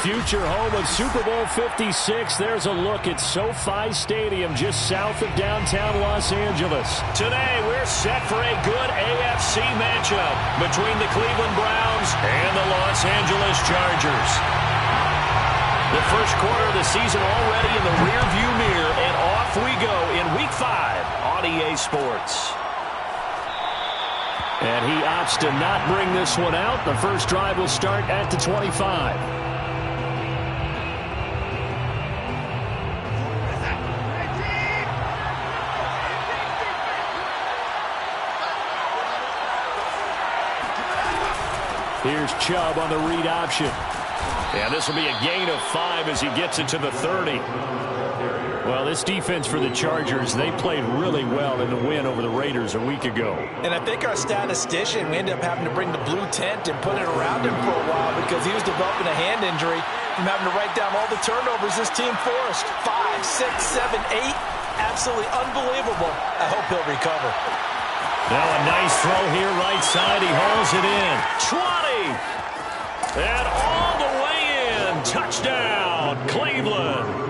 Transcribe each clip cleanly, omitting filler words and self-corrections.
future home of Super Bowl 56. There's a look at SoFi Stadium just south of downtown Los Angeles. Today, we're set for a good AFC matchup between the Cleveland Browns and the Los Angeles Chargers. The first quarter of the season already in the rearview mirror, and off we go in Week 5 on EA Sports. And he opts to not bring this one out. The first drive will start at the 25. Here's Chubb on the read option. And this will be a gain of 5 as he gets it to the 30. Well, this defense for the Chargers, they played really well in the win over the Raiders a week ago. And I think our statistician, we ended up having to bring the blue tent and put it around him for a while because he was developing a hand injury from having to write down all the turnovers this team forced. 5, 6, 7, 8. Absolutely unbelievable. I hope he'll recover. Now a nice throw here right side. He hauls it in. 20. And all the way in. Touchdown, Cleveland.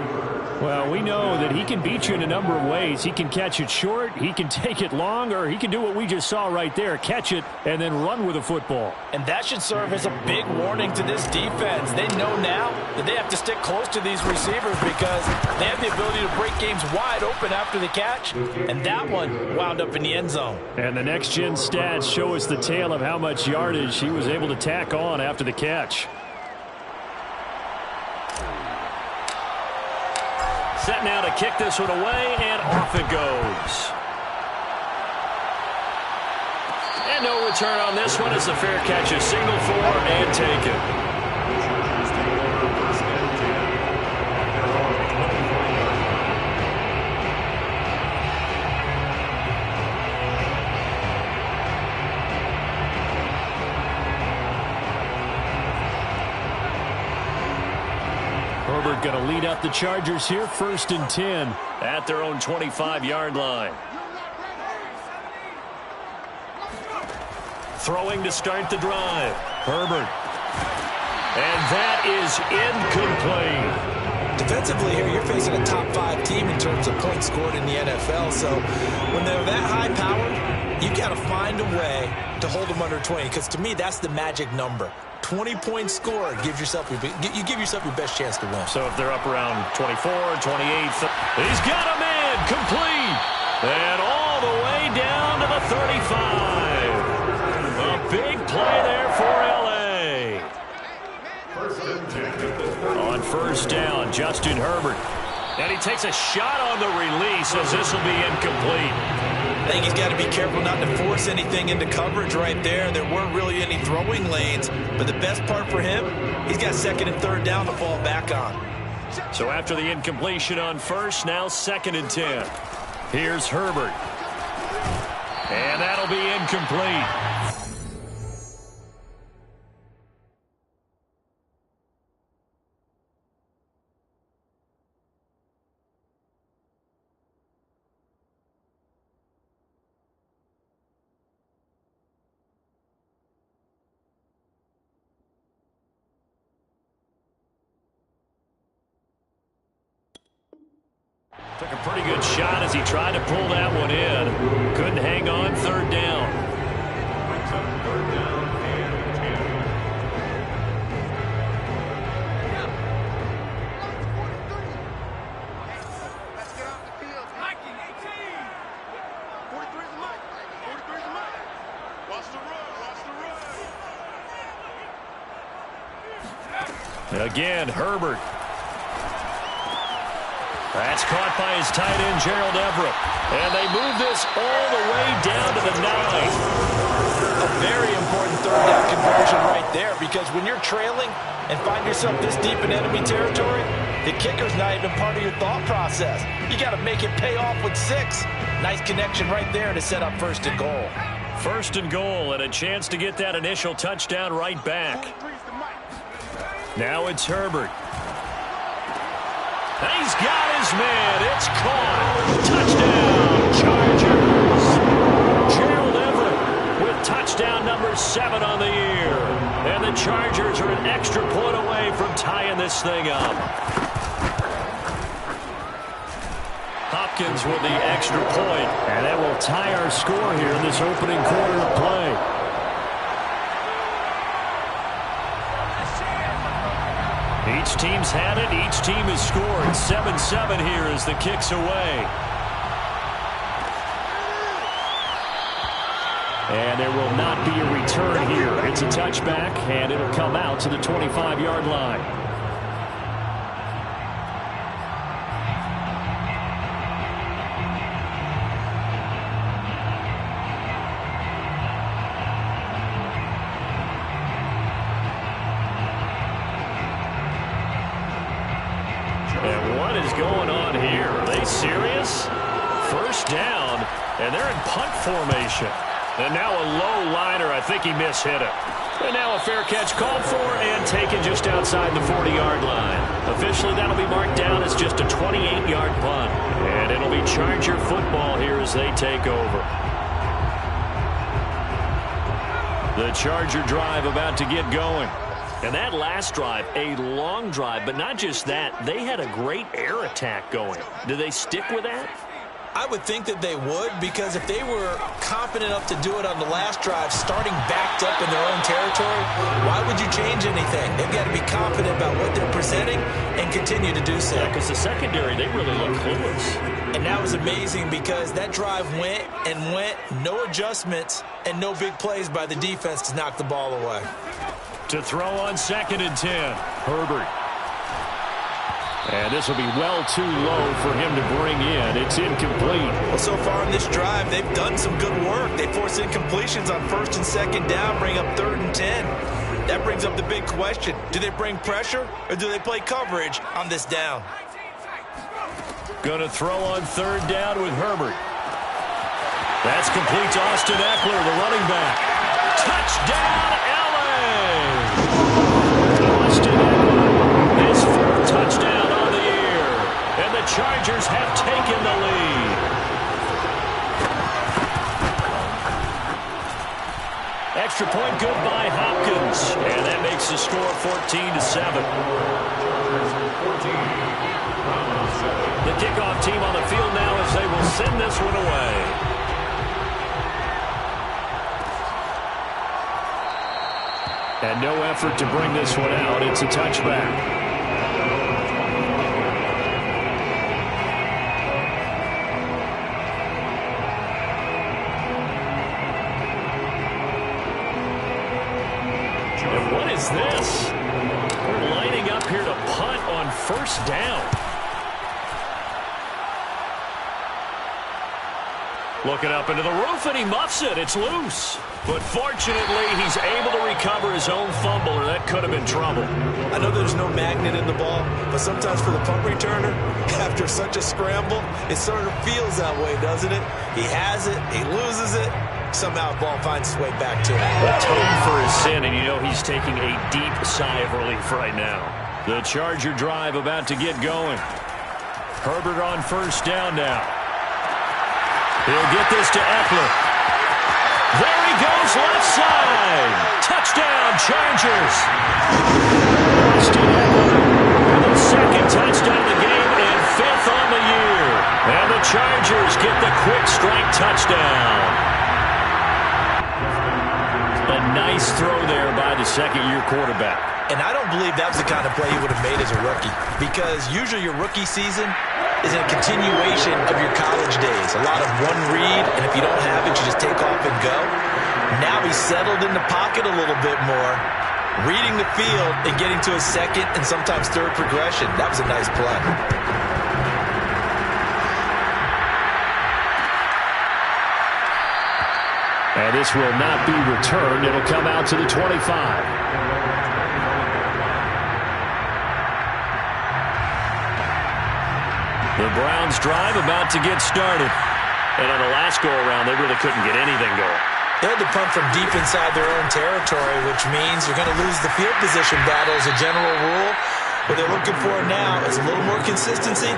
Well, we know that he can beat you in a number of ways. He can catch it short, he can take it long, or he can do what we just saw right there, catch it and then run with the football. And that should serve as a big warning to this defense. They know now that they have to stick close to these receivers because they have the ability to break games wide open after the catch, and that one wound up in the end zone. And the next-gen stats show us the tale of how much yardage he was able to tack on after the catch. Set now to kick this one away, and off it goes. And no return on this one as the fair catch is signaled for and taken. Herbert going to lead up the Chargers here, 1st and 10 at their own 25-yard line. Throwing to start the drive. Herbert. And that is incomplete. Defensively here, you're facing a top 5 team in terms of points scored in the NFL. So when they're that high-powered, you got to find a way to hold them under 20. Because to me, that's the magic number. 20 points scored, you give yourself your best chance to win. So if they're up around 24, 28, he's got a man complete. And all the way down to the 35. A big play there for LA. On 1st down, Justin Herbert. And he takes a shot on the release as this will be incomplete. I think he's got to be careful not to force anything into coverage right there. There weren't really any throwing lanes, but the best part for him, he's got 2nd and 3rd down to fall back on. So after the incompletion on 1st, now 2nd and 10. Here's Herbert. And that'll be incomplete. Took a pretty good shot as he tried to pull that one in. Couldn't hang on, 3rd down. Again, Herbert. That's caught by his tight end, Gerald Everett. And they move this all the way down to the 9. A very important 3rd down conversion right there, because when you're trailing and find yourself this deep in enemy territory, the kicker's not even part of your thought process. You got to make it pay off with 6. Nice connection right there to set up 1st and goal. 1st and goal, and a chance to get that initial touchdown right back. Now it's Herbert. He's got his man. It's caught. Touchdown, Chargers. Gerald Everett with touchdown number 7 on the year. And the Chargers are an extra point away from tying this thing up. Hopkins with the extra point. And that will tie our score here in this opening quarter of play. Each team's had it. Each team has scored. 7-7 here as the kick's away. And there will not be a return here. It's a touchback, and it'll come out to the 25-yard line. And what is going on here? Are they serious? First down, and they're in punt formation. And now a low liner. I think he mishit it. And now a fair catch called for and taken just outside the 40-yard line. Officially, that'll be marked down as just a 28-yard punt. And it'll be Charger football here as they take over. The Charger drive about to get going. And that last drive, a long drive, but not just that. They had a great air attack going. Do they stick with that? I would think that they would, because if they were confident enough to do it on the last drive, starting backed up in their own territory, why would you change anything? They've got to be confident about what they're presenting and continue to do so. Yeah, because the secondary, they really look clueless. And that was amazing because that drive went and went, no adjustments, and no big plays by the defense to knock the ball away. To throw on 2nd and 10, Herbert. And this will be well too low for him to bring in. It's incomplete. Well, so far in this drive, they've done some good work. They force incompletions on 1st and 2nd down, bring up 3rd and 10. That brings up the big question. Do they bring pressure or do they play coverage on this down? Going to throw on 3rd down with Herbert. That's complete to Austin Eckler, the running back. Touchdown, LA! Austin Eckler, his 4th touchdown. And the Chargers have taken the lead. Extra point good by Hopkins. And that makes the score 14-7. The kickoff team on the field now as they will send this one away. And no effort to bring this one out. It's a touchback. This? We're lining up here to punt on 1st down. Looking up into the roof, and he muffs it. It's loose. But fortunately, he's able to recover his own fumble, or that could have been trouble. I know there's no magnet in the ball, but sometimes for the punt returner, after such a scramble, it sort of feels that way, doesn't it? He has it, he loses it. Somehow the ball finds its way back to him. Atoned for his sin, and you know he's taking a deep sigh of relief right now. The Charger drive about to get going. Herbert on 1st down now. He'll get this to Eckler. There he goes, left side. Touchdown, Chargers. Austin Eckler, the 2nd touchdown of the game and 5th on the year. And the Chargers get the quick strike touchdown. A nice throw there by the 2nd-year quarterback. And I don't believe that was the kind of play he would have made as a rookie, because usually your rookie season is a continuation of your college days. A lot of one read, and if you don't have it, you just take off and go. Now he's settled in the pocket a little bit more, reading the field and getting to his 2nd and sometimes 3rd progression. That was a nice play. And this will not be returned. It'll come out to the 25. The Browns drive about to get started. And on the last go-around, they really couldn't get anything going. They had to punt from deep inside their own territory, which means you're going to lose the field position battle as a general rule. What they're looking for now is a little more consistency,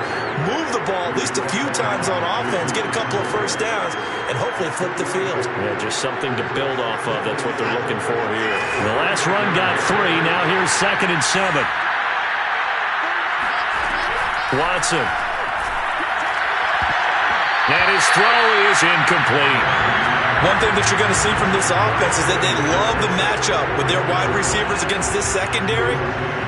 move the ball at least a few times on offense, get a couple of 1st downs, and hopefully flip the field. Yeah, just something to build off of. That's what they're looking for here. The last Last run got 3. Now here's 2nd and 7. Watson. And his throw is incomplete. One thing that you're going to see from this offense is that they love the matchup with their wide receivers against this secondary.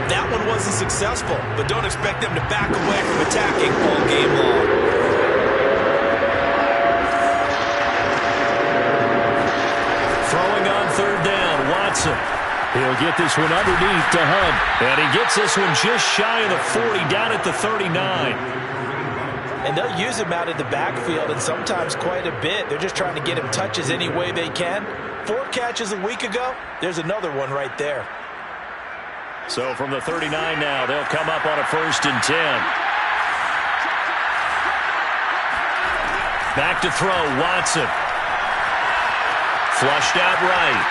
That one wasn't successful, but don't expect them to back away from attacking all game long. Throwing on 3rd down, Watson. He'll get this one underneath to Hunt. And he gets this one just shy of the 40, down at the 39. And they'll use him out of the backfield, and sometimes quite a bit. They're just trying to get him touches any way they can. 4 catches a week ago. There's another one right there. So from the 39 now, they'll come up on a 1st and 10. Back to throw, Watson. Flushed out right.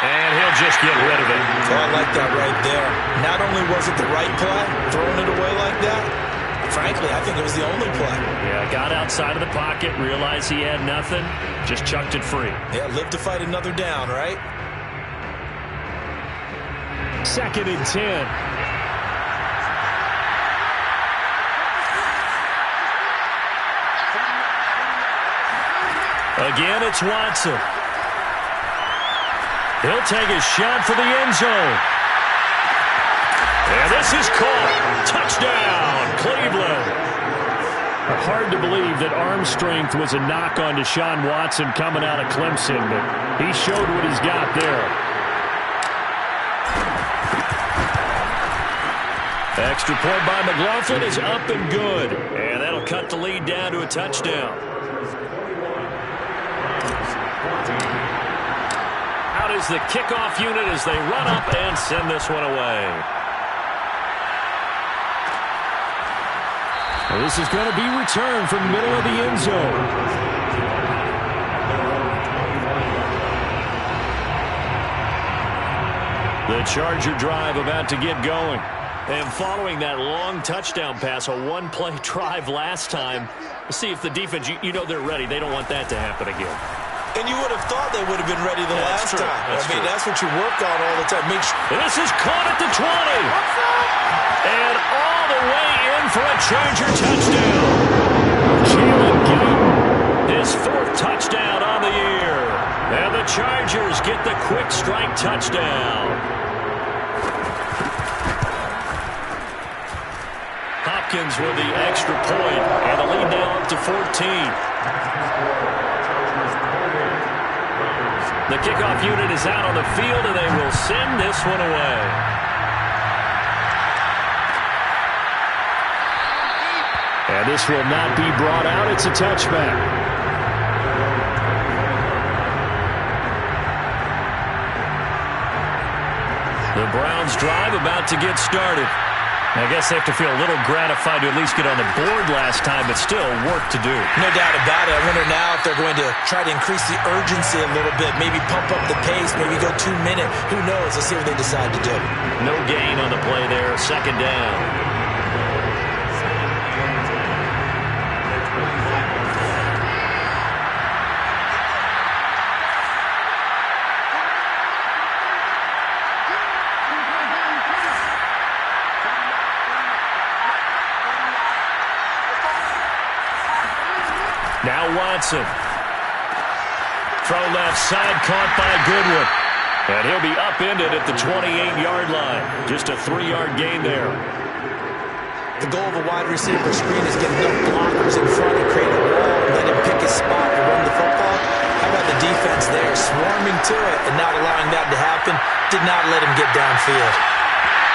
And he'll just get rid of it. Oh, I like that right there. Not only was it the right play, throwing it away like that, frankly, I think it was the only play. Yeah, got outside of the pocket, realized he had nothing, just chucked it free. Yeah, live to fight another down, right? 2nd and 10. Again, it's Watson. He'll take a shot for the end zone. And this is caught. Touchdown, Cleveland. Hard to believe that arm strength was a knock on Deshaun Watson coming out of Clemson, but he showed what he's got there. Extra point by McLaughlin is up and good. And that'll cut the lead down to a touchdown. Out is the kickoff unit as they run up and send this one away. Well, this is going to be returned from the middle of the end zone. The Charger drive about to get going. And following that long touchdown pass, a one-play drive last time, we'll see if the defense, you know they're ready. They don't want that to happen again. And you would have thought they would have been ready the last time. That's what you work on all the time. This is caught at the 20. And all the way in for a Charger touchdown. Jalen Guyton, his 4th touchdown on the year. And the Chargers get the quick strike touchdown. Hopkins with the extra point, and the lead now up to 14. The kickoff unit is out on the field, and they will send this one away. And this will not be brought out. It's a touchback. The Browns drive about to get started. I guess they have to feel a little gratified to at least get on the board last time, but still work to do. No doubt about it. I wonder now if they're going to try to increase the urgency a little bit, maybe pump up the pace, maybe go 2-minute. Who knows? Let's see what they decide to do. No gain on the play there. 2nd down. Now Watson. Throw left side, caught by Goodwin. And he'll be upended at the 28-yard line. Just a 3-yard gain there. The goal of a wide receiver screen is get enough blockers in front and create a wall and let him pick his spot to run the football. How about the defense there, swarming to it and not allowing that to happen? Did not let him get downfield.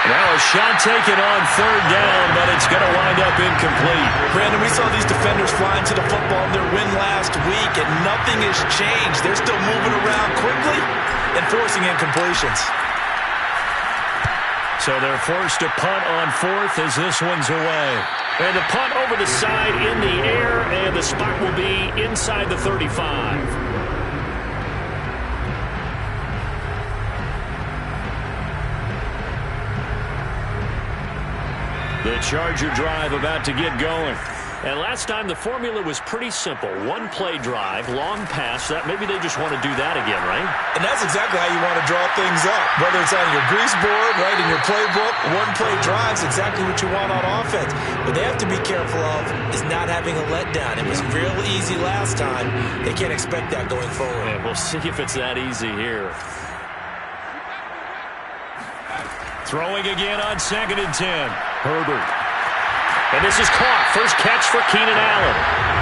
Now a shot taken on 3rd down, but it's going to wind up incomplete. Brandon, we saw these defenders flying to the football in their win last week, and nothing has changed. They're still moving around quickly and forcing incompletions. So they're forced to punt on 4th as this one's away. And the punt over the side in the air, and the spot will be inside the 35. The Charger drive about to get going. And last time, the formula was pretty simple. One-play drive, long pass. That maybe they just want to do that again, right? And that's exactly how you want to draw things up. Whether it's on your grease board, right, in your playbook, one-play drive's exactly what you want on offense. What they have to be careful of is not having a letdown. It was real easy last time. They can't expect that going forward. Yeah, we'll see if it's that easy here. Throwing again on 2nd and 10. Herbert. And this is caught. First catch for Keenan Allen.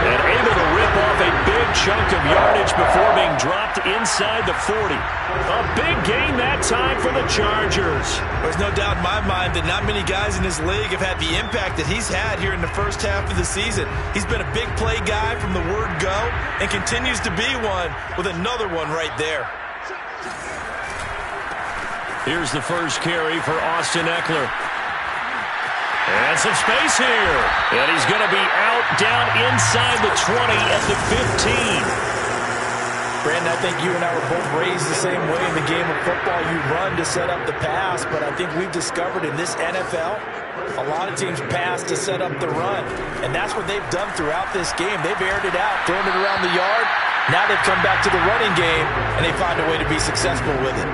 And able to rip off a big chunk of yardage before being dropped inside the 40. A big gain that time for the Chargers. There's no doubt in my mind that not many guys in this league have had the impact that he's had here in the first half of the season. He's been a big play guy from the word go and continues to be one with another one right there. Here's the first carry for Austin Eckler. And some space here. And he's going to be out down inside the 20 at the 15. Brandon, I think you and I were both raised the same way in the game of football. You run to set up the pass, but I think we've discovered in this NFL, a lot of teams pass to set up the run. And that's what they've done throughout this game. They've aired it out, thrown it around the yard. Now they've come back to the running game, and they find a way to be successful with it.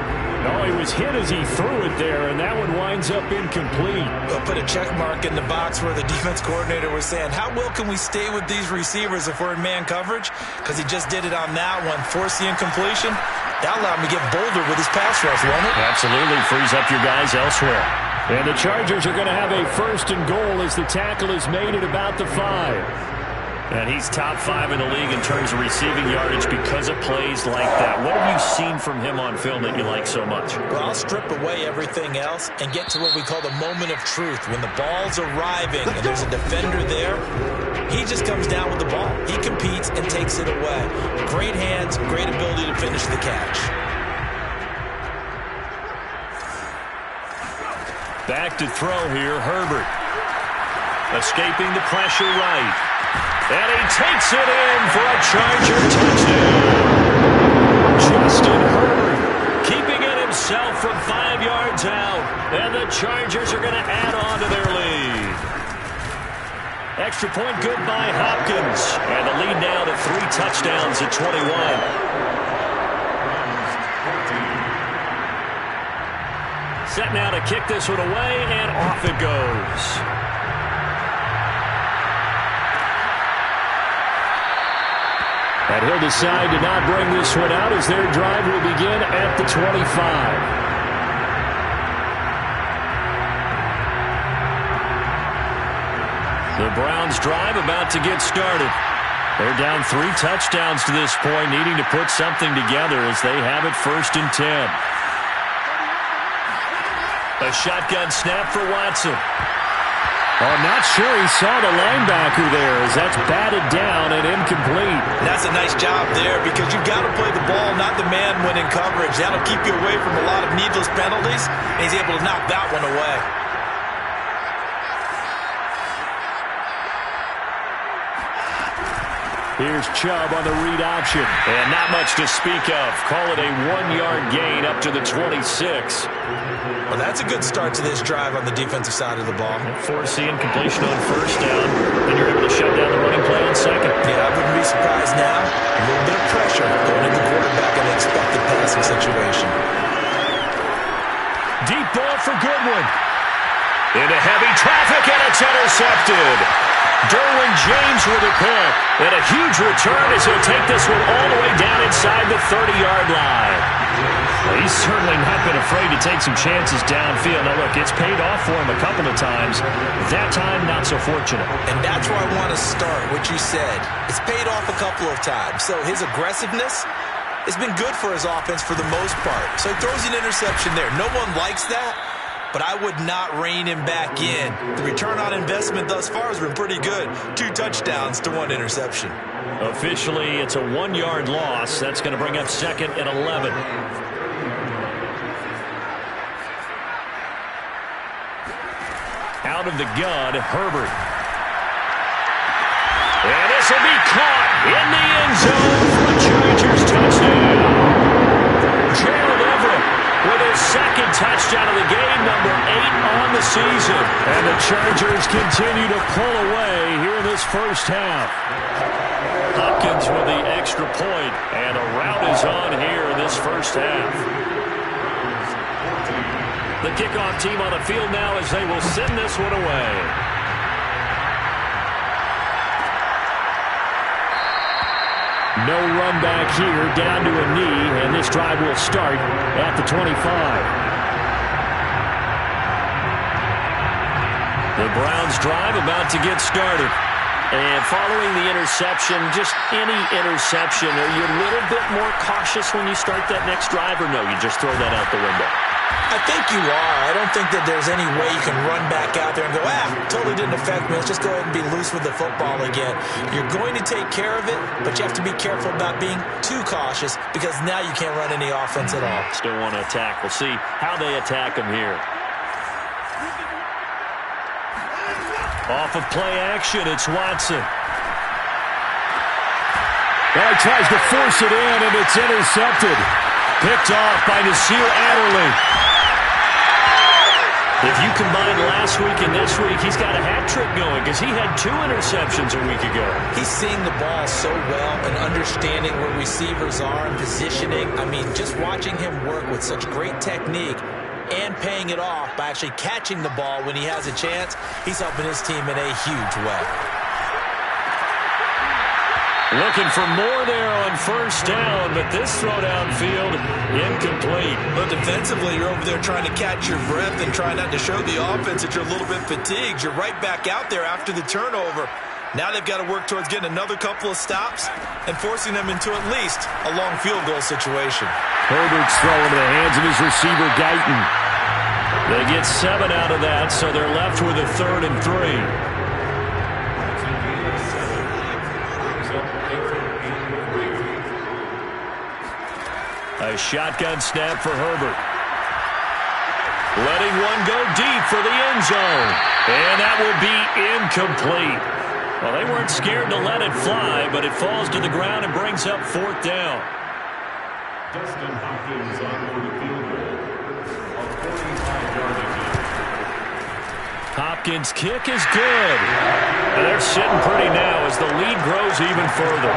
No, he was hit as he threw it there, and that one winds up incomplete. We'll put a check mark in the box where the defense coordinator was saying, how well can we stay with these receivers if we're in man coverage? Because he just did it on that one, forced the incompletion. That allowed him to get bolder with his pass rush, won't it? Absolutely, frees up your guys elsewhere. And the Chargers are going to have a 1st and goal as the tackle is made at about the 5. And he's top 5 in the league in terms of receiving yardage because of plays like that. What have you seen from him on film that you like so much? Well, I'll strip away everything else and get to what we call the moment of truth. When the ball's arriving and there's a defender there, he just comes down with the ball. He competes and takes it away. Great hands, great ability to finish the catch. Back to throw here, Herbert. Escaping the pressure right. And he takes it in for a Charger touchdown. Justin Herbert keeping it himself from 5 yards out. And the Chargers are going to add on to their lead. Extra point good by Hopkins. And the lead now to 3 touchdowns at 21. Set now to kick this one away, and off it goes. And he'll decide to not bring this one out as their drive will begin at the 25. The Browns drive about to get started. They're down 3 touchdowns to this point, needing to put something together as they have it 1st and 10. A shotgun snap for Watson. I'm not sure he saw the linebacker there as that's batted down and incomplete. That's a nice job there because you've got to play the ball, not the man when in coverage. That'll keep you away from a lot of needless penalties, and he's able to knock that one away. Here's Chubb on the read option. And not much to speak of. Call it a 1-yard gain up to the 26. Well, that's a good start to this drive on the defensive side of the ball. Forcing completion on 1st down. Then you're able to shut down the running play on 2nd. Yeah, I wouldn't be surprised now. A little bit of pressure going into the quarterback in an expected passing situation. Deep ball for Goodwin. Into heavy traffic, and it's intercepted. Derwin James with a pick. And a huge return as he'll take this one all the way down inside the 30-yard line. Well, he's certainly not been afraid to take some chances downfield. Now, look, it's paid off for him a couple of times. That time, not so fortunate. And that's where I want to start, what you said. It's paid off a couple of times. So his aggressiveness has been good for his offense for the most part. So he throws an interception there. No one likes that, but I would not rein him back in. The return on investment thus far has been pretty good. 2 touchdowns to 1 interception. Officially, it's a 1-yard loss. That's going to bring up 2nd and 11. Out of the gun, Herbert. And this will be caught in the end zone for a Chargers touchdown. Gerald Everett with his 2nd touchdown of the game, number 8 on the the season. And the Chargers continue to pull away here in this first half. Hopkins with the extra point, and a rout is on here in this first half. The kickoff team on the field now as they will send this one away. No run back here, down to a knee, and this drive will start at the 25. The Browns drive about to get started. And following the interception, just any interception, are you a little bit more cautious when you start that next drive, or no, you just throw that out the window? I think you are. I don't think that there's any way you can run back out there and go, totally didn't affect me. Let's just go ahead and be loose with the football again. You're going to take care of it, but you have to be careful about being too cautious because now you can't run any offense at all. Still want to attack. We'll see how they attack him here. Off of play action, it's Watson. Well, he tries to force it in, and it's intercepted. Picked off by Nasir Adderley. If you combine last week and this week, he's got a hat trick going because he had 2 interceptions a week ago. He's seeing the ball so well and understanding where receivers are and positioning. I mean, just watching him work with such great technique and paying it off by actually catching the ball when he has a chance, he's helping his team in a huge way. Looking for more there on first down, but this throw downfield incomplete. But defensively, you're over there trying to catch your breath and try not to show the offense that you're a little bit fatigued. You're right back out there after the turnover. Now they've got to work towards getting another couple of stops and forcing them into at least a long field goal situation. Herbert's throw into the hands of his receiver, Guyton. They get 7 out of that, so they're left with a 3rd and 3. A shotgun snap for Herbert. Letting one go deep for the end zone. And that will be incomplete. Well, they weren't scared to let it fly, but it falls to the ground and brings up 4th down. Dustin Hopkins on for the field goal. Hopkins' kick is good. And they're sitting pretty now as the lead grows even further.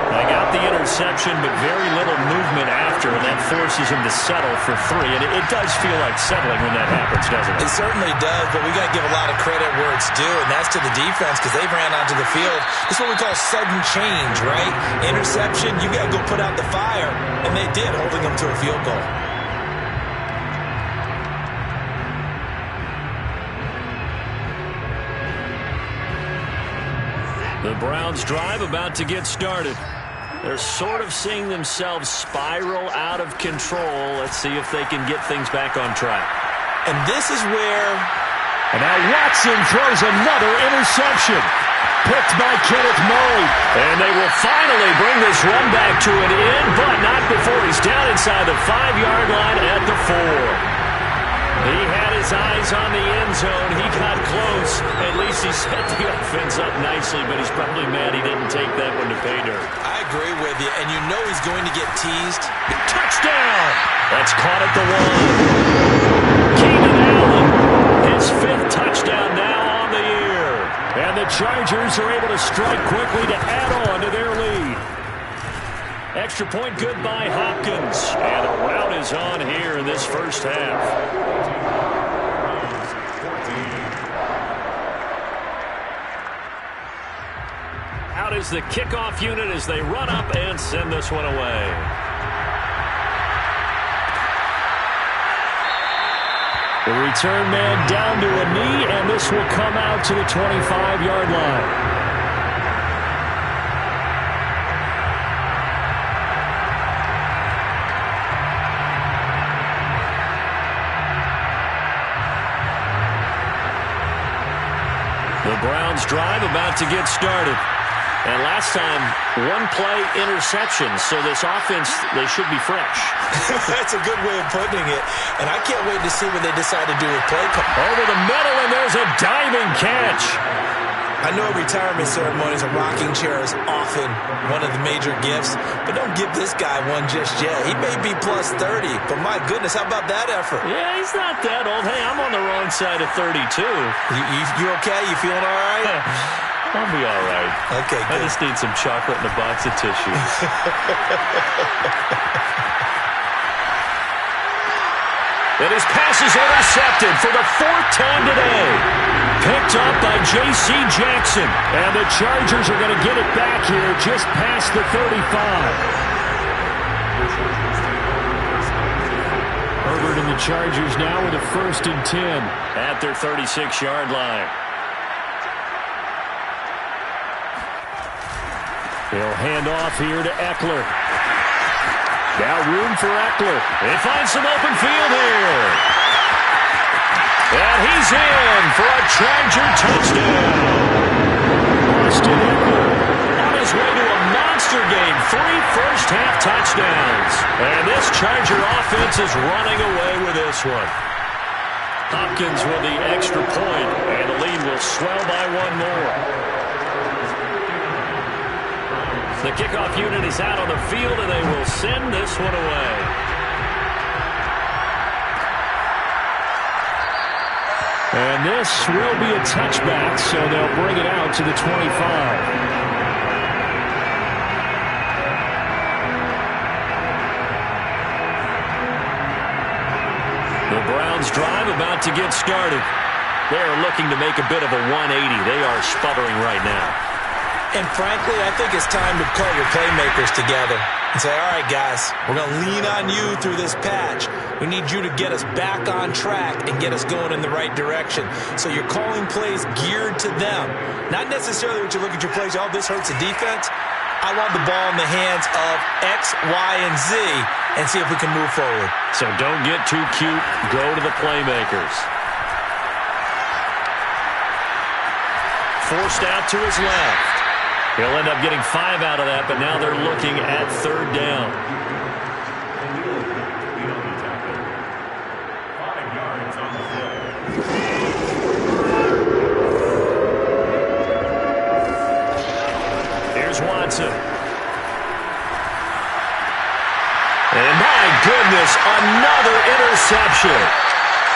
They got the interception, but very little movement after, and that forces him to settle for 3. And it does feel like settling when that happens, doesn't it? It certainly does, but we got to give a lot of credit where it's due, and that's to the defense because they've ran onto the field. It's what we call sudden change, right? Interception, you got to go put out the fire, and they did, holding them to a field goal. The Browns drive about to get started. They're sort of seeing themselves spiral out of control. Let's see if they can get things back on track. And this is where... And now Watson throws another interception. Picked by Kenneth Murray. And they will finally bring this run back to an end, but not before he's down inside the 5-yard line at the 4. He had his eyes on the end zone. He got close. At least he set the offense up nicely, but he's probably mad he didn't take that one to pay dirt. I agree with you, and you know he's going to get teased. Touchdown! That's caught at the 1. Keenan Allen, his 5th touchdown now on the year. And the Chargers are able to strike quickly to add on to their lead. Extra point good by Hopkins. And a rout is on here in this first half. Out is the kickoff unit as they run up and send this one away. The return man down to a knee, and this will come out to the 25-yard line. The Browns drive about to get started. And last time, 1-play interception, so this offense, they should be fresh. That's a good way of putting it. And I can't wait to see what they decide to do with play call. Over the middle, and there's a diving catch. I know at retirement ceremonies, a rocking chair is often one of the major gifts, but don't give this guy one just yet. He may be plus 30, but my goodness, how about that effort? Yeah, he's not that old. Hey, I'm on the wrong side of 32. You okay? You feeling all right? I'll be all right. Okay, good. I just need some chocolate and a box of tissues. And his pass is intercepted for the 4th time today. Picked up by J.C. Jackson. And the Chargers are going to get it back here just past the 35. Herbert and the Chargers now with a 1st and 10 at their 36-yard line. He'll hand off here to Eckler. Now room for Eckler. They find some open field here. And he's in for a Charger touchdown. Austin Eckler on his way to a monster game. 3 first-half touchdowns. And this Charger offense is running away with this one. Hopkins with the extra point, and the lead will swell by 1 more. The kickoff unit is out on the field, and they will send this one away. And this will be a touchback, so they'll bring it out to the 25. The Browns drive about to get started. They are looking to make a bit of a 180. They are sputtering right now. And frankly, I think it's time to call your playmakers together and say, all right, guys, we're going to lean on you through this patch. We need you to get us back on track and get us going in the right direction. So you're calling plays geared to them. Not necessarily what you look at your plays, oh, this hurts the defense. I want the ball in the hands of X, Y, and Z and see if we can move forward. So don't get too cute. Go to the playmakers. Forced out to his left. He'll end up getting 5 out of that, but now they're looking at 3rd down. Here's Watson. And my goodness, another interception.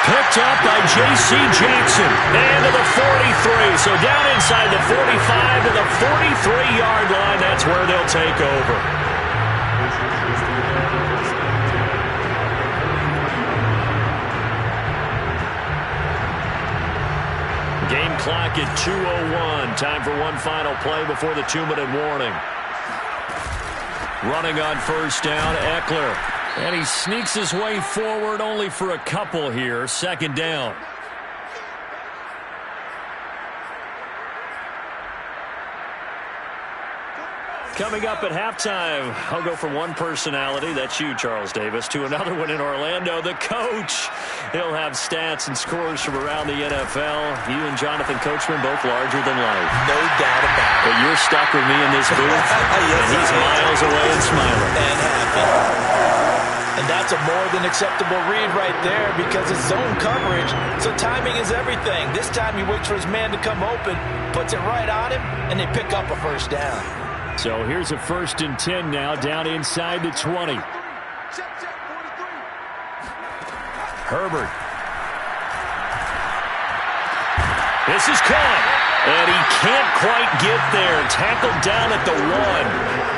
Picked up by J.C. Jackson. And to the 43. So down inside the 45 to the 43-yard line. That's where they'll take over. Game clock at 2:01. Time for one final play before the 2-minute warning. Running on 1st down, Eckler. And he sneaks his way forward only for a couple here. 2nd down. Coming up at halftime, I'll go from one personality, that's you, Charles Davis, to another one in Orlando, the coach. He'll have stats and scores from around the NFL. You and Jonathan Coachman both larger than life. No doubt about it. But you're stuck with me in this booth, yes, and he's miles away and smiling. And happy. And that's a more than acceptable read right there because it's zone coverage, so timing is everything. This time he waits for his man to come open, puts it right on him, and they pick up a 1st down. So here's a 1st and 10 now, down inside the 20. Herbert. This is caught, and he can't quite get there. Tackled down at the 1.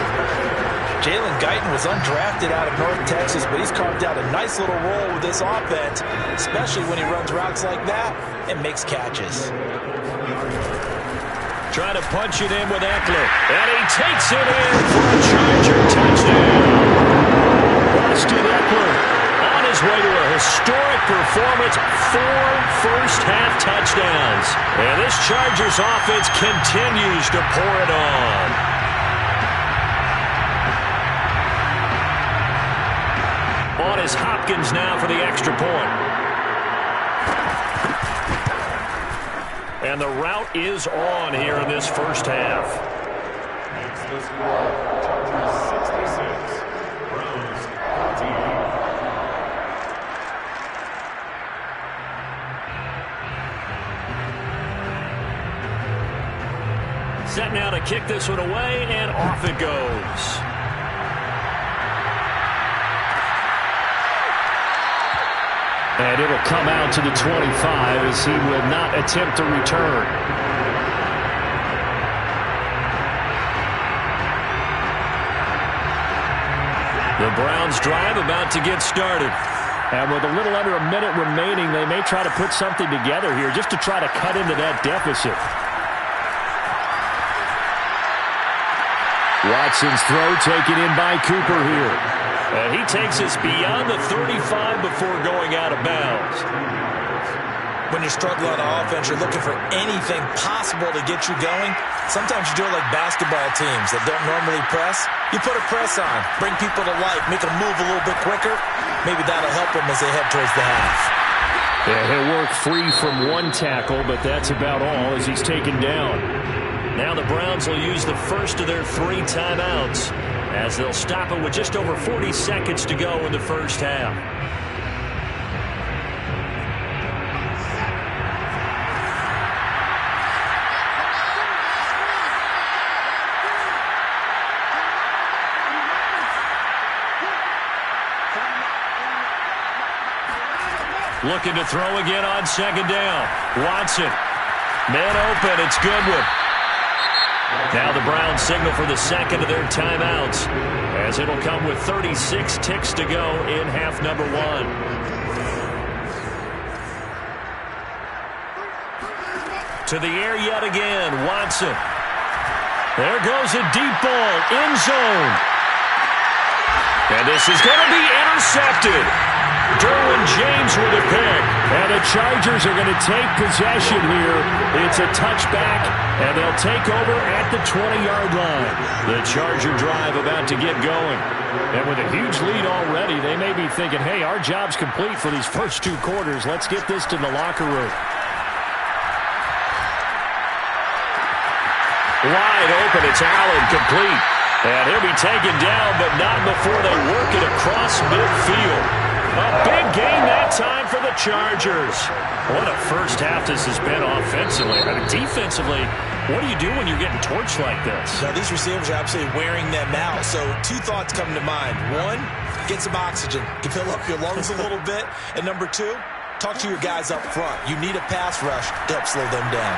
Jalen Guyton was undrafted out of North Texas, but he's carved out a nice little role with this offense, especially when he runs routes like that and makes catches. Trying to punch it in with Eckler, and he takes it in for a Charger touchdown. Austin Eckler on his way to a historic performance, 4 first-half touchdowns. And this Chargers offense continues to pour it on. On is Hopkins now for the extra point. And the route is on here in this 1st half. Next, the score, Chargers 66, Browns 14. Set now to kick this one away, and off it goes. And it'll come out to the 25 as he will not attempt to return. The Browns drive about to get started. And with a little under a minute remaining, they may try to put something together here just to try to cut into that deficit. Watson's throw taken in by Cooper here. And he takes us beyond the 35 before going out of bounds. When you're struggling on offense, you're looking for anything possible to get you going. Sometimes you do it like basketball teams that don't normally press. You put a press on, bring people to life, make them move a little bit quicker. Maybe that'll help them as they head towards the half. Yeah, he'll work free from one tackle, but that's about all as he's taken down. Now the Browns will use the first of their 3 timeouts as they'll stop it with just over 40 seconds to go in the first half. Looking to throw again on second down. Watson. Man open. It's Goodwin. Now the Browns signal for the second of their timeouts as it'll come with 36 ticks to go in half number 1. To the air yet again. Watson. There goes a deep ball. End zone. And this is going to be intercepted. Derwin James with a pick. And the Chargers are going to take possession here. It's a touchback, and they'll take over at the 20-yard line. The Charger drive about to get going. And with a huge lead already, they may be thinking, hey, our job's complete for these first 2 quarters. Let's get this to the locker room. Wide open. It's Allen, complete. And he'll be taken down, but not before they work it across midfield. A big game that time for the Chargers. What a first half this has been offensively. I mean, defensively, what do you do when you're getting torched like this? Now, these receivers are absolutely wearing them out. So 2 thoughts come to mind. 1, get some oxygen to fill up your lungs a little bit. And number 2, talk to your guys up front. You need a pass rush to help slow them down.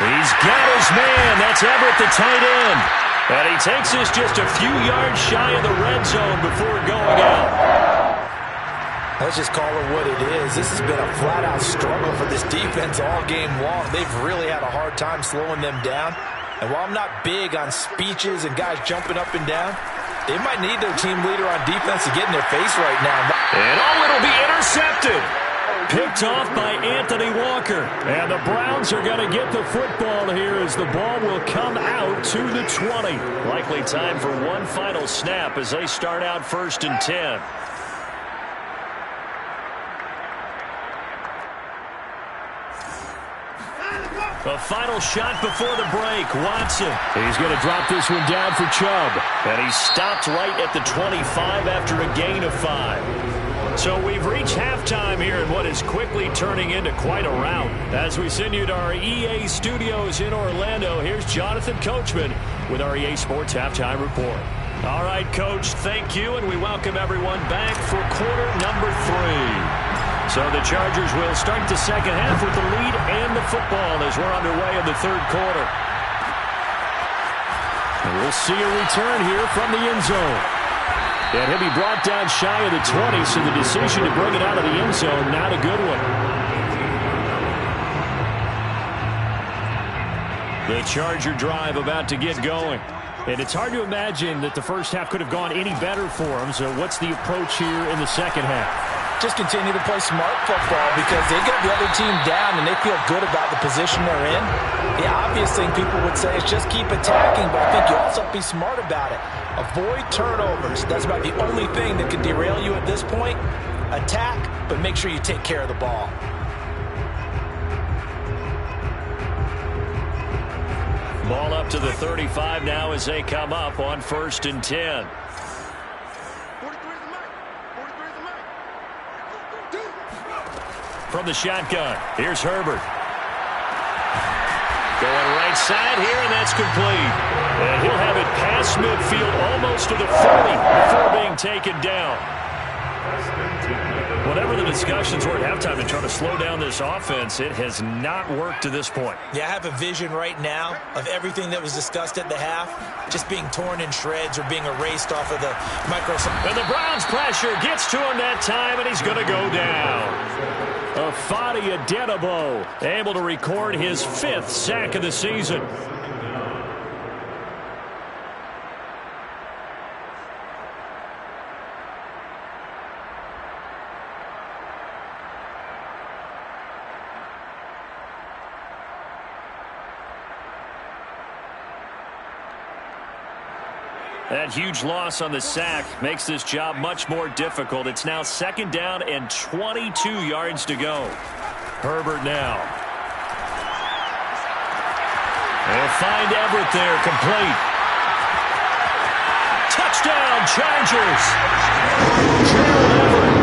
He's got his man. That's Everett, the tight end. And he takes us just a few yards shy of the red zone before going out. Let's just call it what it is. This has been a flat-out struggle for this defense all game long. They've really had a hard time slowing them down. And while I'm not big on speeches and guys jumping up and down, they might need their team leader on defense to get in their face right now. And it'll be intercepted. Picked off by Anthony Walker. And the Browns are going to get the football here as the ball will come out to the 20. Likely time for one final snap as they start out 1st and 10. A final shot before the break. Watson. He's going to drop this one down for Chubb. And he's stopped right at the 25 after a gain of 5. So we've reached halftime here in what is quickly turning into quite a rout. As we send you to our EA studios in Orlando, here's Jonathan Coachman with our EA Sports Halftime Report. All right, Coach, thank you, and we welcome everyone back for quarter number 3. So the Chargers will start the second half with the lead and the football as we're underway in the 3rd quarter. And we'll see a return here from the end zone. And he'll be brought down shy of the 20, so the decision to bring it out of the end zone, not a good one. The Charger drive about to get going. And it's hard to imagine that the first half could have gone any better for them, so what's the approach here in the second half? Just continue to play smart football because they get the other team down and they feel good about the position they're in. The obvious thing people would say is just keep attacking, but I think you also have to be smart about it. Avoid turnovers. That's about the only thing that could derail you at this point. Attack, but make sure you take care of the ball. Ball up to the 35 now as they come up on 1st and 10. From the shotgun, here's Herbert. Going right inside here, and that's complete. And he'll have it past midfield almost to the 40 before being taken down. Whatever the discussions were at halftime to try to slow down this offense, it has not worked to this point. Yeah, I have a vision right now of everything that was discussed at the half just being torn in shreds or being erased off of the Microsoft. And the Browns pressure gets to him that time, and he's going to go down. Afadi Adenabo able to record his 5th sack of the season. That huge loss on the sack makes this job much more difficult. It's now 2nd down and 22 yards to go. Herbert now. They'll find Everett there, complete. Touchdown, Chargers. Gerald Everett,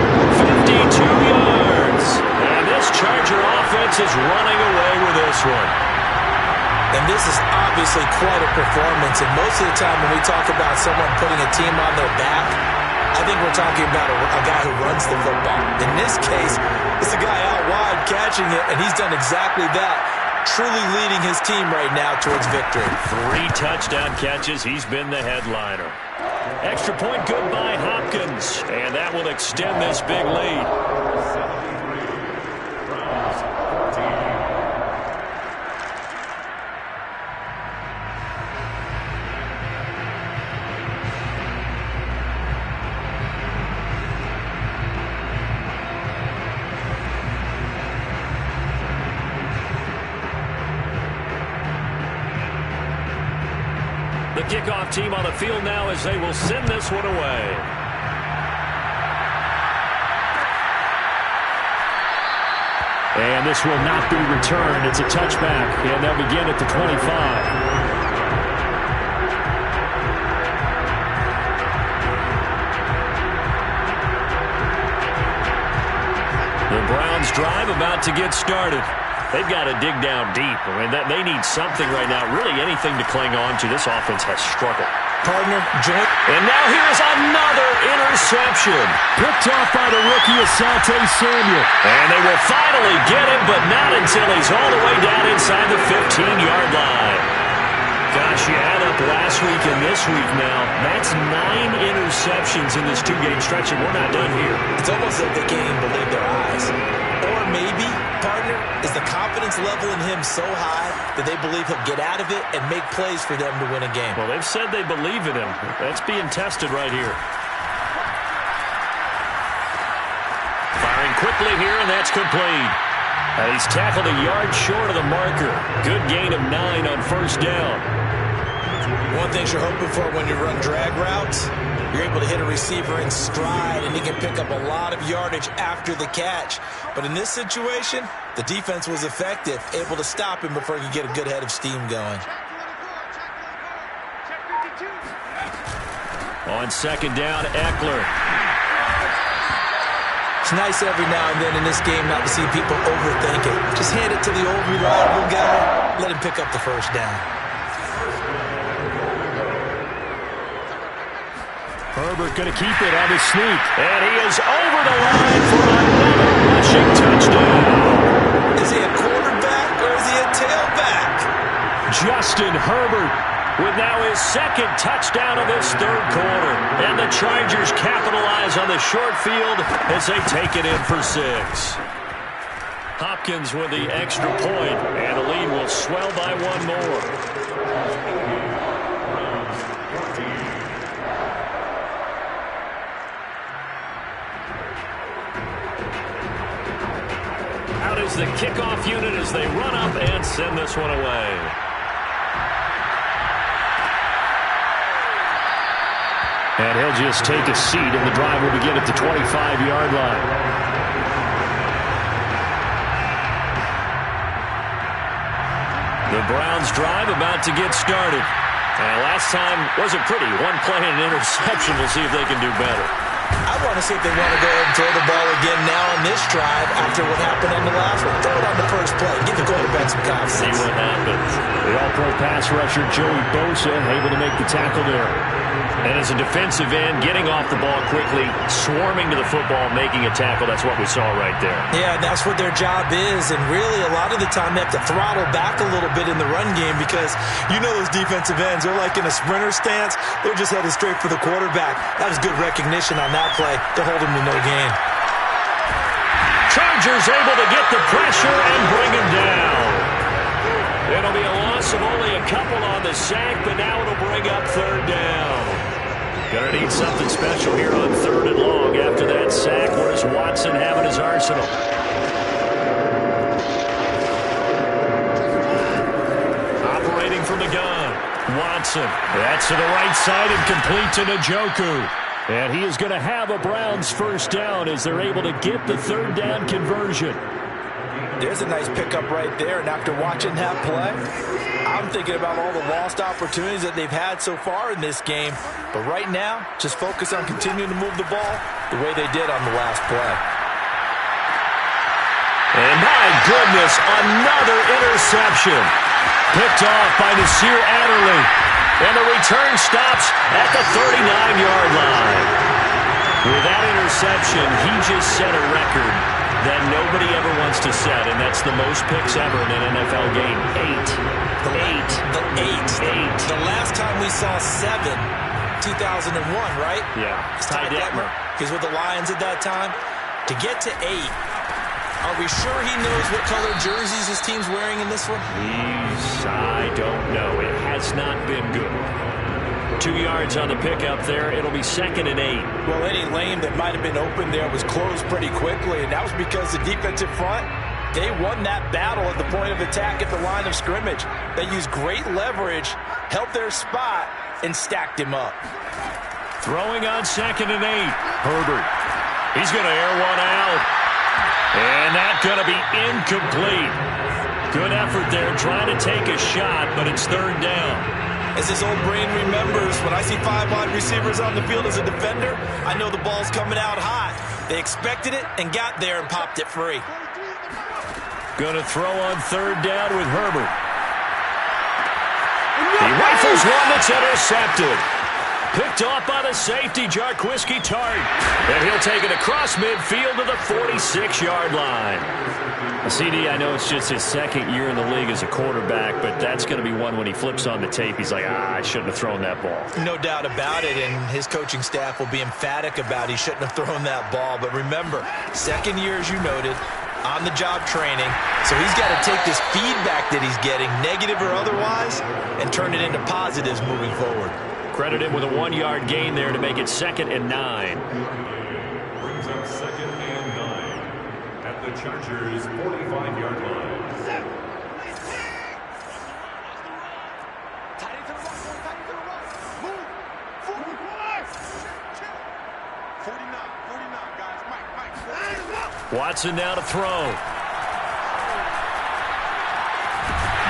52 yards. And this Charger offense is running away with this one. And this is obviously quite a performance. And most of the time when we talk about someone putting a team on their back, I think we're talking about a guy who runs the football. In this case, it's a guy out wide catching it, and he's done exactly that, truly leading his team right now towards victory. 3 touchdown catches. He's been the headliner. Extra point good by Hopkins, and that will extend this big lead. The kickoff team on the field now as they will send this one away. And this will not be returned. It's a touchback, and they'll begin at the 25. The Browns drive about to get started. They've got to dig down deep. I mean, they need something right now, really anything to cling on to. This offense has struggled. Partner, joint. And now here's another interception. Picked off by the rookie Asante Samuel. And they will finally get him, but not until he's all the way down inside the 15-yard line. Gosh, you add up last week and this week now. That's 9 interceptions in this 2-game stretch, and we're not done here. It's almost like they can't even believe their eyes. Or maybe, partner, is the confidence level in him so high that they believe he'll get out of it and make plays for them to win a game. Well, they've said they believe in him. That's being tested right here. Firing quickly here, and that's complete. He's tackled a yard short of the marker. Good gain of 9 on 1st down. One thing you're hoping for when you run drag routes, you're able to hit a receiver in stride, and he can pick up a lot of yardage after the catch. But in this situation, the defense was effective, able to stop him before he could get a good head of steam going. On 2nd down, Eckler. It's nice every now and then in this game not to see people overthink it. Just hand it to the old reliable guy. Let him pick up the 1st down. Herbert going to keep it on his sneak. And he is over the line for another rushing touchdown. Is he a quarterback or is he a tailback? Justin Herbert with now his 2nd touchdown of this 3rd quarter. And the Chargers capitalize on the short field as they take it in for 6. Hopkins with the extra point, and the lead will swell by 1 more. Out is the kickoff unit as they run up and send this one away. And he'll just take a seat, and the drive will begin at the 25-yard line. The Browns drive about to get started. And last time wasn't pretty. 1 play and an interception. We'll see if they can do better. I want to see if they want to go ahead and throw the ball again now and this drive after what happened on the last one. Throw it on the first play. Give the quarterback some confidence. See what happens. The all-pro pass rusher, Joey Bosa, able to make the tackle there. And as a defensive end, getting off the ball quickly, swarming to the football, making a tackle. That's what we saw right there. Yeah, and that's what their job is. And really, a lot of the time, they have to throttle back a little bit in the run game because you know those defensive ends, they're like in a sprinter stance. They're just headed straight for the quarterback. That was good recognition on that play to hold him to no gain. Chargers able to get the pressure and bring him down. It'll be a loss of only a couple on the sack, but now it'll bring up third down. Gonna need something special here on 3rd and long after that sack. What does Watson have in his arsenal? Operating from the gun. Watson. That's to the right side and complete to Njoku. And he is going to have a Browns first down as they're able to get the 3rd down conversion. There's a nice pickup right there, and after watching that play, I'm thinking about all the lost opportunities that they've had so far in this game. But right now, just focus on continuing to move the ball the way they did on the last play. And my goodness, another interception. Picked off by Nasir Adderley. And the return stops at the 39-yard line. With that interception, he just set a record that nobody ever wants to set, and that's the most picks ever in an NFL game. 8. The last time we saw 7, 2001, right? Yeah. Ty Detmer. He's with the Lions at that time. To get to 8, are we sure he knows what color jerseys his team's wearing in this one? I don't know. It has not been good. 2 yards on the pickup there. It'll be 2nd and 8. Well, any lane that might have been open there was closed pretty quickly, and that was because the defensive front, they won that battle at the point of attack at the line of scrimmage. They used great leverage, held their spot, and stacked him up. Throwing on 2nd and 8. Herbert. He's going to air one out. And that's going to be incomplete. Good effort there trying to take a shot, but it's 3rd down. As his old brain remembers, when I see 5 wide receivers on the field as a defender, I know the ball's coming out hot. They expected it and got there and popped it free. Going to throw on 3rd down with Herbert. He rifles one that's intercepted. Picked off by the safety, Jarquiski Tart. And he'll take it across midfield to the 46-yard line. CD, I know it's just his 2nd year in the league as a quarterback, but that's going to be one when he flips on the tape, he's like, I shouldn't have thrown that ball. No doubt about it, and his coaching staff will be emphatic about he shouldn't have thrown that ball. But remember, 2nd year, as you noted, on-the-job training, so he's got to take this feedback that he's getting, negative or otherwise, and turn it into positives moving forward. Credit him with a 1-yard gain there to make it 2nd and 9. Brings up 2nd and 9 at the Chargers' 45-yard line. Watson now to throw.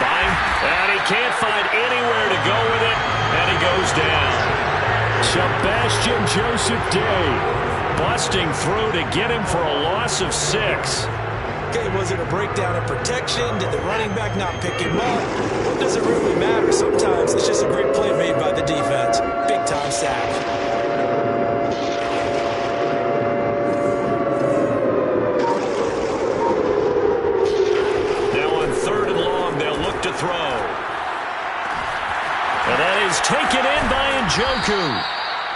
Buying, and he can't find anywhere to go with it, and he goes down. Sebastian Joseph Day busting through to get him for a loss of 6. Okay, was it a breakdown in protection? Did the running back not pick him up? What does it really matter? Sometimes it's just a great play made by the defense. Big-time sack. To throw. And that is taken in by Njoku.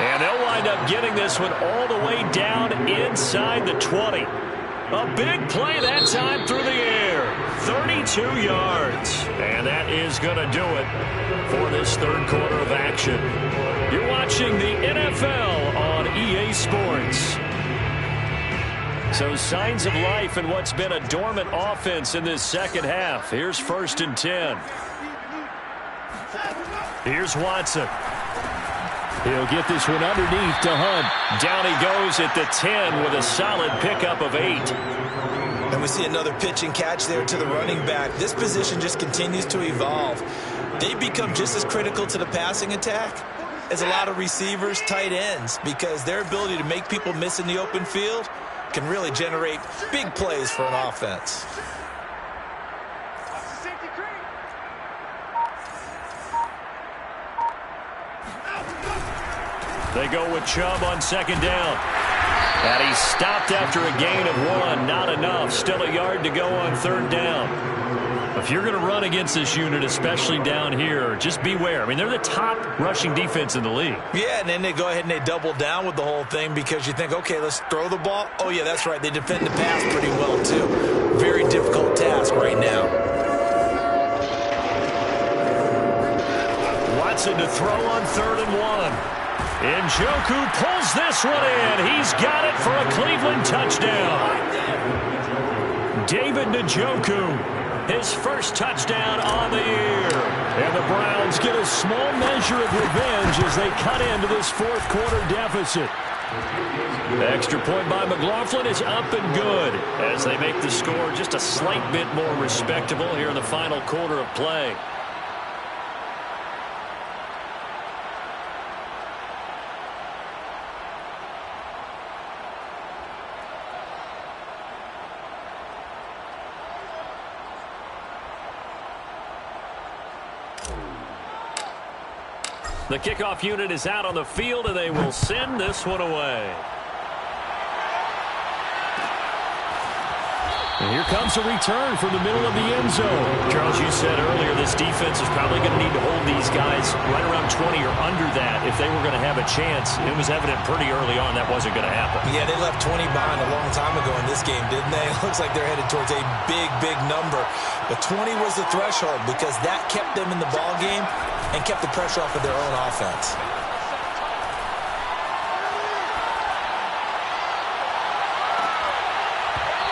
And they'll wind up getting this one all the way down inside the 20. A big play that time through the air. 32 yards. And that is going to do it for this 3rd quarter of action. You're watching the NFL on EA Sports. So signs of life in what's been a dormant offense in this 2nd half. Here's 1st and 10. Here's Watson. He'll get this one underneath to Hunt. Down he goes at the 10 with a solid pickup of 8. And we see another pitch and catch there to the running back. This position just continues to evolve. They become just as critical to the passing attack as a lot of receivers, tight ends, because their ability to make people miss in the open field can really generate big plays for an offense. They go with Chubb on second down. And he stopped after a gain of 1. Not enough. Still a yard to go on third down. If you're going to run against this unit, especially down here, just beware. I mean, they're the top rushing defense in the league. Yeah, and then they go ahead and they double down with the whole thing because you think, okay, let's throw the ball. Oh, yeah, that's right. They defend the pass pretty well, too. Very difficult task right now. Watson to throw on 3rd and 1. Njoku pulls this one in. He's got it for a Cleveland touchdown. David Njoku, his first touchdown on the year. And the Browns get a small measure of revenge as they cut into this fourth quarter deficit. The extra point by McLaughlin is up and good as they make the score just a slight bit more respectable here in the final quarter of play. The kickoff unit is out on the field, and they will send this one away. And here comes a return from the middle of the end zone. Charles, you said earlier this defense is probably going to need to hold these guys right around 20 or under that if they were going to have a chance. It was evident pretty early on that wasn't going to happen. Yeah, they left 20 behind a long time ago in this game, didn't they? It looks like they're headed towards a big, big number. But 20 was the threshold because that kept them in the ball game and kept the pressure off of their own offense.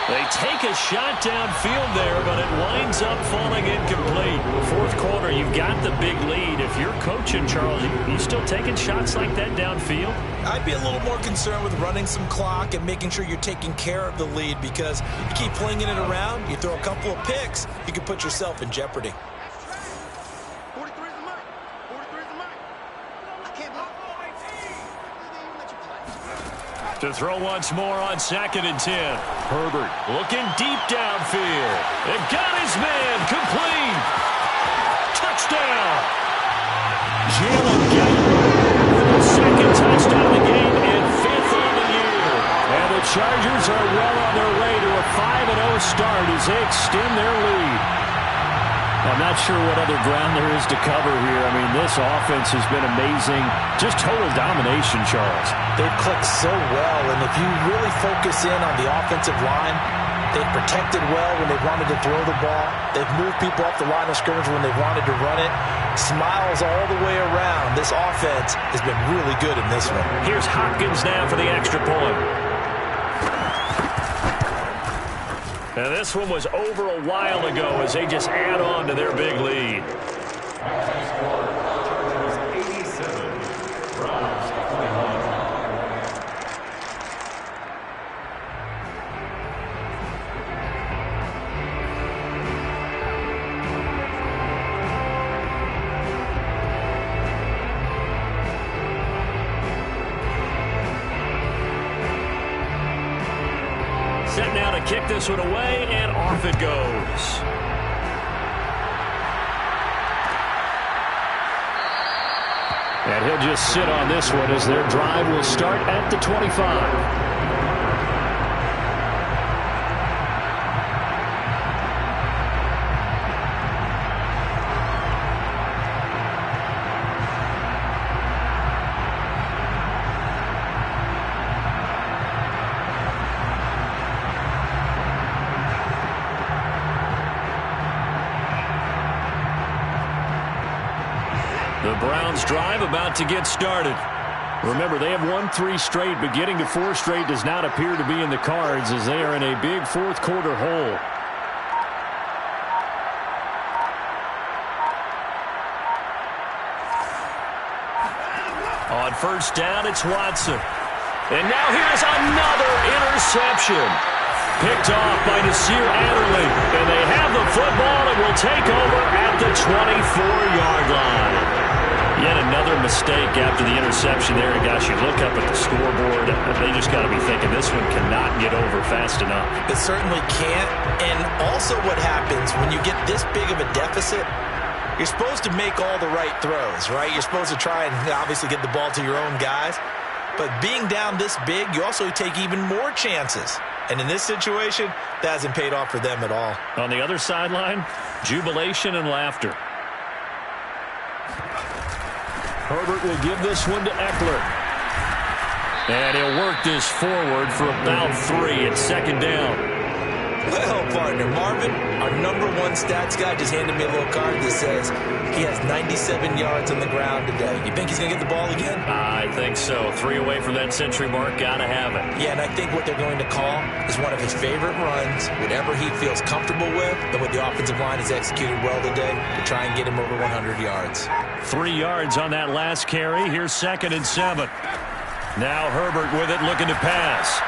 They take a shot downfield there, but it winds up falling incomplete. Fourth quarter, you've got the big lead. If you're coaching, Charles, you still taking shots like that downfield? I'd be a little more concerned with running some clock and making sure you're taking care of the lead because you keep flinging it around, you throw a couple of picks, you can put yourself in jeopardy. To throw once more on 2nd and 10. Herbert looking deep downfield. They've got his man complete. Touchdown. Jalen Guyton with his 2nd touchdown of the game and 5th on the year. And the Chargers are well on their way to a 5-0 start as they extend their lead. I'm not sure what other ground there is to cover here. I mean, this offense has been amazing. Just total domination, Charles. They've clicked so well, and if you really focus in on the offensive line, they've protected well when they've wanted to throw the ball. They've moved people off the line of scrimmage when they've wanted to run it. Smiles all the way around. This offense has been really good in this one. Here's Hopkins now for the extra point. And this one was over a while ago as they just add on to their big lead. Set now to kick this one away, and off it goes. And he'll just sit on this one as their drive will start at the 25. The Browns drive about to get started. Remember, they have won 3 straight, but getting to 4 straight does not appear to be in the cards as they are in a big fourth quarter hole. On first down, it's Watson. And now here's another interception. Picked off by Nasir Adderley. And they have the football and will take over at the 24-yard line. Yet another mistake after the interception there. And gosh, you look up at the scoreboard, they just got to be thinking this one cannot get over fast enough. It certainly can't. And also what happens when you get this big of a deficit, you're supposed to make all the right throws, right? You're supposed to try and obviously get the ball to your own guys. But being down this big, you also take even more chances. And in this situation, that hasn't paid off for them at all. On the other sideline, jubilation and laughter. Herbert will give this one to Eckler. And he'll work this forward for about 3 at second down. Well, partner, Marvin, our #1 stats guy just handed me a little card that says he has 97 yards on the ground today. You think he's going to get the ball again? I think so. 3 away from that century mark. Got to have it. Yeah, and I think what they're going to call is one of his favorite runs, whatever he feels comfortable with, and what the offensive line has executed well today to try and get him over 100 yards. 3 yards on that last carry. Here's 2nd and 7. Now Herbert with it, looking to pass.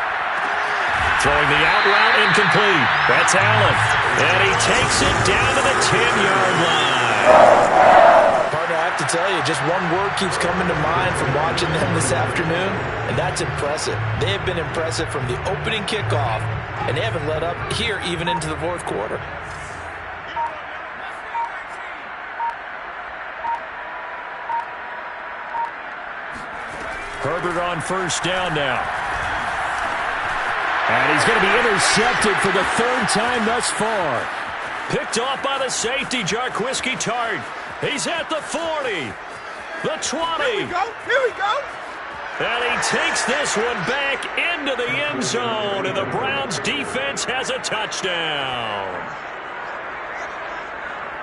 Throwing the out route, incomplete. That's Allen. And he takes it down to the 10-yard line. Partner, I have to tell you, just one word keeps coming to mind from watching them this afternoon, and that's impressive. They have been impressive from the opening kickoff, and they haven't let up here even into the 4th quarter. Herbert on 1st down now. And he's going to be intercepted for the 3rd time thus far. Picked off by the safety, Jarquiski Tart. He's at the 40, the 20. Here we go. And he takes this one back into the end zone, and the Browns defense has a touchdown.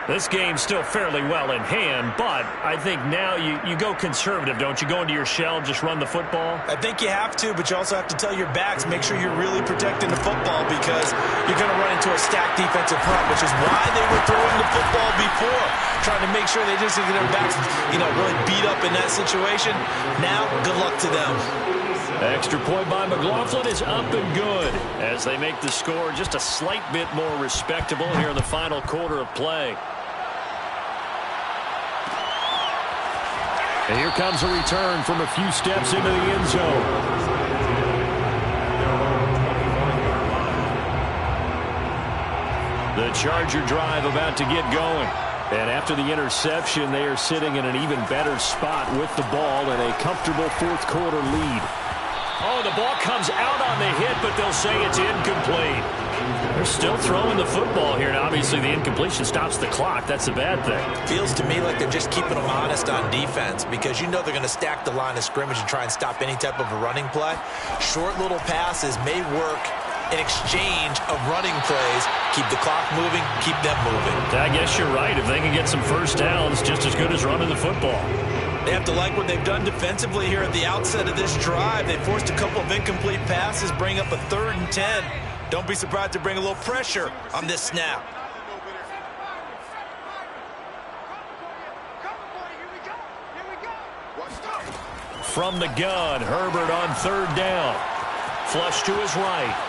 This game's still fairly well in hand, but I think now you go conservative, don't you? Go into your shell and just run the football? I think you have to, but you also have to tell your backs, make sure you're really protecting the football because you're going to run into a stacked defensive front, which is why they were throwing the football before, trying to make sure they just get their backs, really beat up in that situation. Now, good luck to them. Extra point by McLaughlin is up and good as they make the score just a slight bit more respectable here in the final quarter of play. And here comes a return from a few steps into the end zone. The Charger drive about to get going. And after the interception, they are sitting in an even better spot with the ball and a comfortable 4th quarter lead. Oh, the ball comes out on the hit, but they'll say it's incomplete. They're still throwing the football here, and obviously the incompletion stops the clock. That's a bad thing. Feels to me like they're just keeping them honest on defense because they're going to stack the line of scrimmage and try and stop any type of a running play. Short little passes may work in exchange of running plays. Keep the clock moving, keep them moving. I guess you're right. If they can get some first downs, just as good as running the football. They have to like what they've done defensively here at the outset of this drive. They forced a couple of incomplete passes, bring up a 3rd and 10. Don't be surprised to bring a little pressure on this snap. From the gun, Herbert on 3rd down. Flush to his right.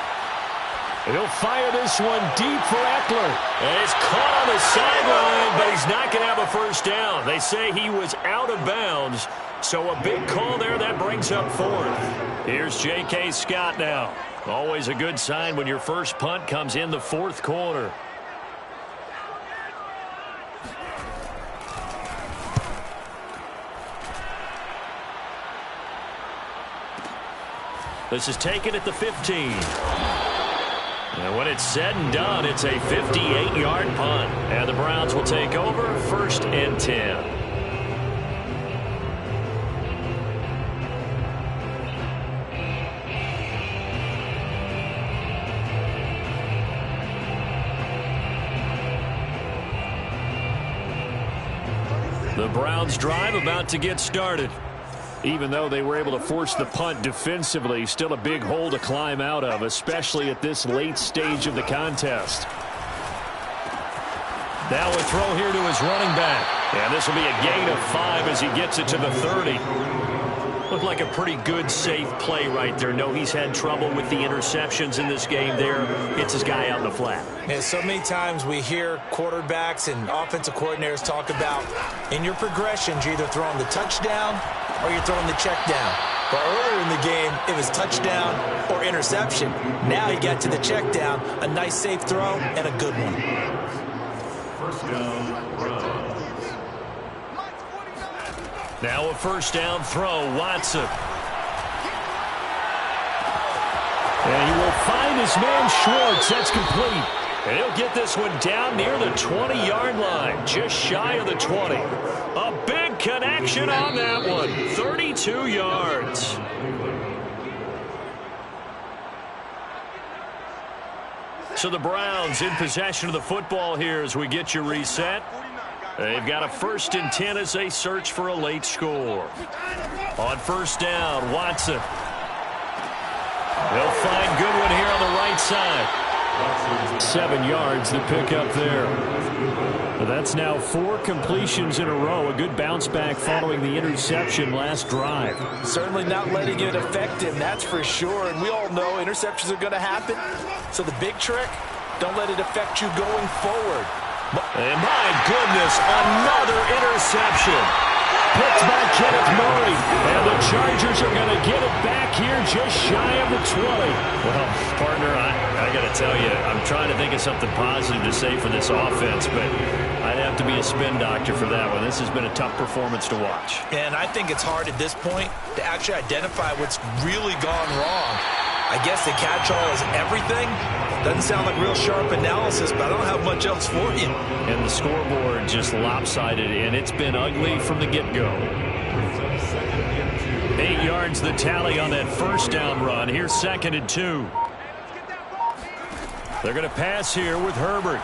He'll fire this one deep for Eckler. And it's caught on the sideline, but he's not going to have a first down. They say he was out of bounds. So a big call there that brings up 4th. Here's J.K. Scott now. Always a good sign when your first punt comes in the 4th quarter. This is taken at the 15. And when it's said and done, it's a 58-yard punt. And the Browns will take over 1st and 10. The Browns drive about to get started. Even though they were able to force the punt defensively, still a big hole to climb out of, especially at this late stage of the contest. Now a throw here to his running back. And this will be a gain of 5 as he gets it to the 30. Looked like a pretty good, safe play right there. No, he's had trouble with the interceptions in this game there. Hits his guy out in the flat. Yeah, so many times we hear quarterbacks and offensive coordinators talk about in your progressions, you're either throwing the touchdown or you're throwing the check down. But earlier in the game, it was touchdown or interception. Now he got to the check down, a nice safe throw, and a good one. First down, Browns. Now a first down throw, Watson. And he will find his man Schwartz. That's complete. And he'll get this one down near the 20-yard line, just shy of the 20. A big connection on that one, 32 yards. So the Browns in possession of the football here as we get you reset. They've got a 1st and 10 as they search for a late score. On first down, Watson. They'll find Goodwin here on the right side. 7 yards to pick up there. But that's now 4 completions in a row. A good bounce back following the interception last drive. Certainly not letting it affect him, that's for sure. And we all know interceptions are going to happen. So the big trick, don't let it affect you going forward. And my goodness, another interception. Picked by Kenneth Murray. And the Chargers are going to get it back here just shy of the 20. Well, partner, I got to tell you, I'm trying to think of something positive to say for this offense, but I'd have to be a spin doctor for that one. This has been a tough performance to watch. And I think it's hard at this point to actually identify what's really gone wrong. I guess the catch-all is everything. Doesn't sound like real sharp analysis, but I don't have much else for you. And the scoreboard just lopsided, and it's been ugly from the get-go. 8 yards the tally on that first down run. Here's 2nd and 2. They're going to pass here with Herbert.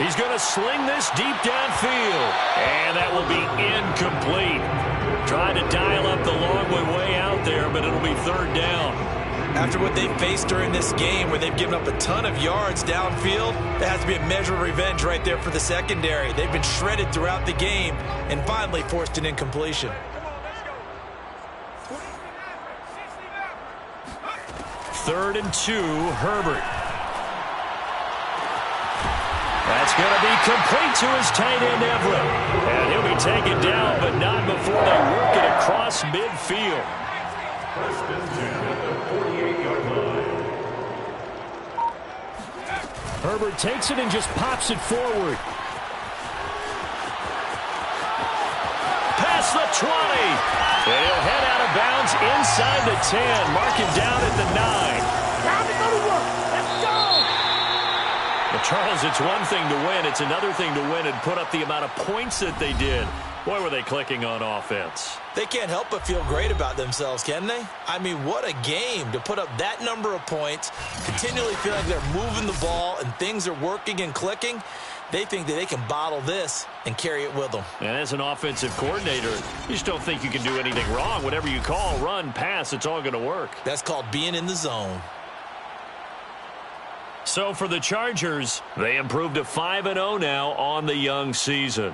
He's going to sling this deep downfield. And that will be incomplete. Trying to dial up the long way out there, but it'll be 3rd down. After what they faced during this game where they've given up a ton of yards downfield, there has to be a measure of revenge right there for the secondary. They've been shredded throughout the game and finally forced an incompletion. 3rd and 2, Herbert. That's going to be complete to his tight end, Everett. And he'll be taken down, but not before they work it across midfield. 1st and 10 at the 48-yard line. Herbert takes it and just pops it forward. Past the 20. And he'll head out of bounds inside the 10. Mark him down at the 9. But Charles, it's one thing to win. It's another thing to win and put up the amount of points that they did. Boy, were they clicking on offense. They can't help but feel great about themselves, can they? I mean, what a game to put up that number of points, continually feel like they're moving the ball and things are working and clicking. They think that they can bottle this and carry it with them. And as an offensive coordinator, you just don't think you can do anything wrong. Whatever you call, run, pass, it's all going to work. That's called being in the zone. So for the Chargers, they improved to 5-0 now on the young season.